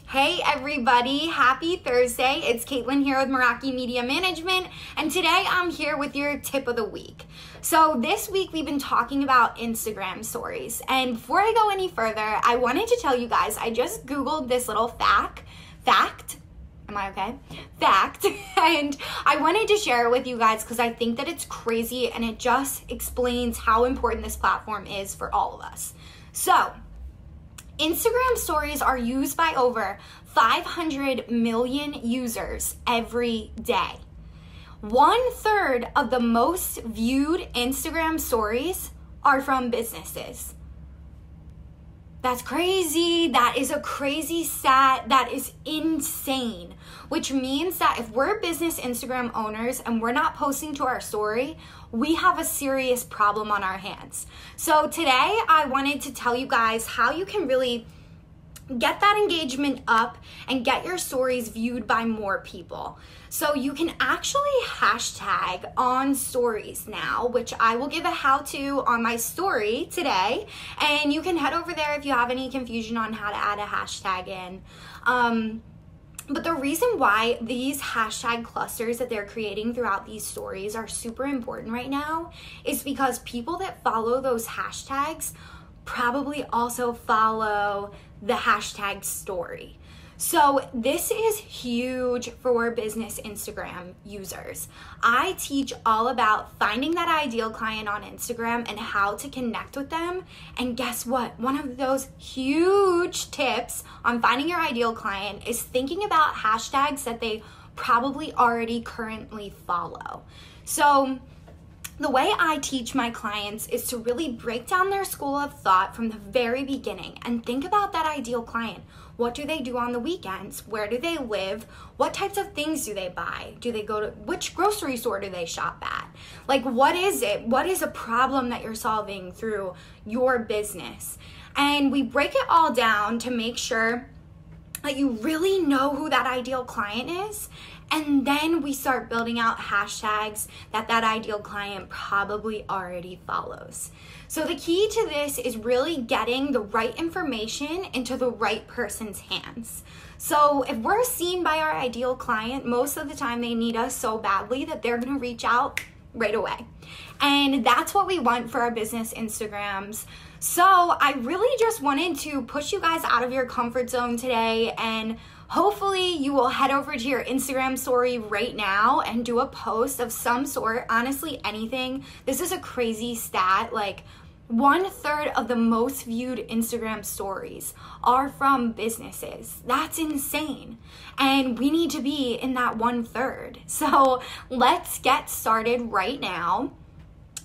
Hey everybody, happy Thursday. It's Caitlin here with Meraki Media Management, and today I'm here with your tip of the week. So this week we've been talking about Instagram stories, and before I go any further, I wanted to tell you guys, I just Googled this little fact, am I okay? Fact, and I wanted to share it with you guys because I think that it's crazy and it just explains how important this platform is for all of us. So, Instagram stories are used by over 500 million users every day. 1/3 of the most viewed Instagram stories are from businesses. That's crazy. That is a crazy stat. That is insane. Which means that if we're business Instagram owners and we're not posting to our story, we have a serious problem on our hands. So today I wanted to tell you guys how you can really get that engagement up and get your stories viewed by more people. So you can actually hashtag on stories now, which I will give a how-to on my story today. And you can head over there if you have any confusion on how to add a hashtag in. But the reason why these hashtag clusters that they're creating throughout these stories are super important right now is because people that follow those hashtags probably also follow the hashtag story. So this is huge for business Instagram users. I teach all about finding that ideal client on Instagram and how to connect with them. And guess what? One of those huge tips on finding your ideal client is thinking about hashtags that they probably already currently follow. So the way I teach my clients is to really break down their school of thought from the very beginning and think about that ideal client. What do they do on the weekends? Where do they live? What types of things do they buy? Do they go to, which grocery store do they shop at? Like, what is it? What is a problem that you're solving through your business? And we break it all down to make sure that you really know who that ideal client is. And then we start building out hashtags that ideal client probably already follows. So the key to this is really getting the right information into the right person's hands. So if we're seen by our ideal client, most of the time they need us so badly that they're gonna reach out right away. And that's what we want for our business Instagrams. So I really just wanted to push you guys out of your comfort zone today, and hopefully you will head over to your Instagram story right now and do a post of some sort, honestly anything. This is a crazy stat, like 1/3 of the most viewed Instagram stories are from businesses. That's insane. And we need to be in that 1/3. So let's get started right now,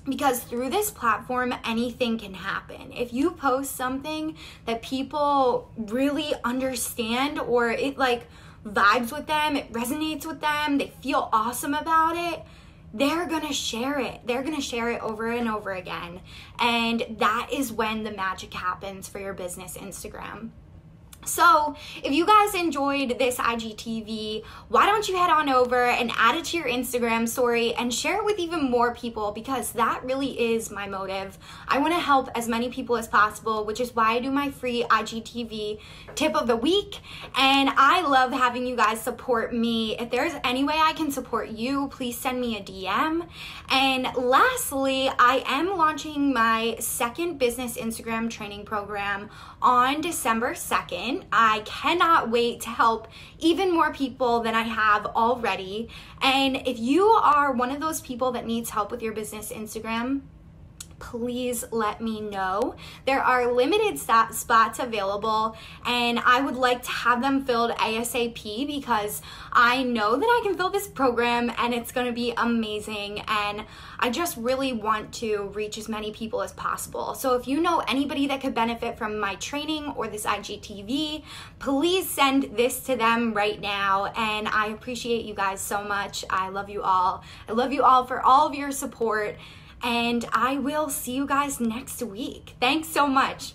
because through this platform, anything can happen. If you post something that people really understand, or it like vibes with them, it resonates with them, they feel awesome about it, they're gonna share it. They're gonna share it over and over again. And that is when the magic happens for your business Instagram. So if you guys enjoyed this IGTV, why don't you head on over and add it to your Instagram story and share it with even more people, because that really is my motive. I want to help as many people as possible, which is why I do my free IGTV tip of the week. And I love having you guys support me. If there's any way I can support you, please send me a DM. And lastly, I am launching my second business Instagram training program on December 2nd. I cannot wait to help even more people than I have already. And if you are one of those people that needs help with your business Instagram, please let me know. There are limited spots available, and I would like to have them filled ASAP, because I know that I can fill this program and it's going to be amazing, and I just really want to reach as many people as possible. So if you know anybody that could benefit from my training or this IGTV, please send this to them right now. And I appreciate you guys so much. I love you all. I love you all for all of your support. And I will see you guys next week. Thanks so much.